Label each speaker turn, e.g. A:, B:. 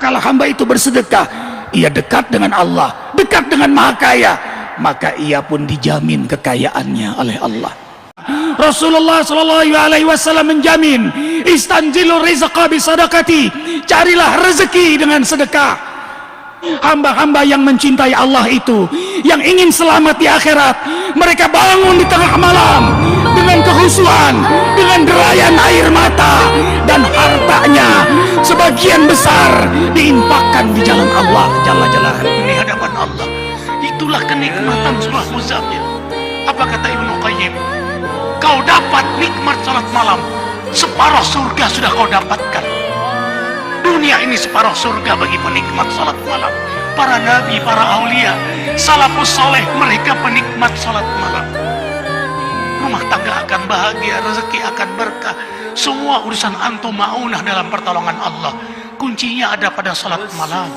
A: Tatkala hamba itu bersedekah, ia dekat dengan Allah, dekat dengan Maha Kaya, maka ia pun dijamin kekayaannya oleh Allah. Rasulullah sallallahu alaihi wasallam menjamin, istanzilu rizqa bisadaqati, carilah rezeki dengan sedekah. Hamba-hamba yang mencintai Allah itu, yang ingin selamat di akhirat, mereka bangun di tengah malam dengan kehusuan, dengan derayan air mata, dan hartanya sebagian besar diinfakkan di jalan Allah Jalla Jalaluhu, di hadapan Allah. Itulah kenikmatan surah Muzammil. Apa kata Ibnu Qayyim? Kau dapat nikmat salat malam, separuh surga sudah kau dapatkan. Dunia ini separuh surga bagi penikmat salat malam. Para nabi, para aulia, salafus soleh, mereka penikmat salat malam. Rumah tangga akan bahagia, rezeki akan berkah. Semua urusan antum maunah dalam pertolongan Allah, kuncinya ada pada salat malam.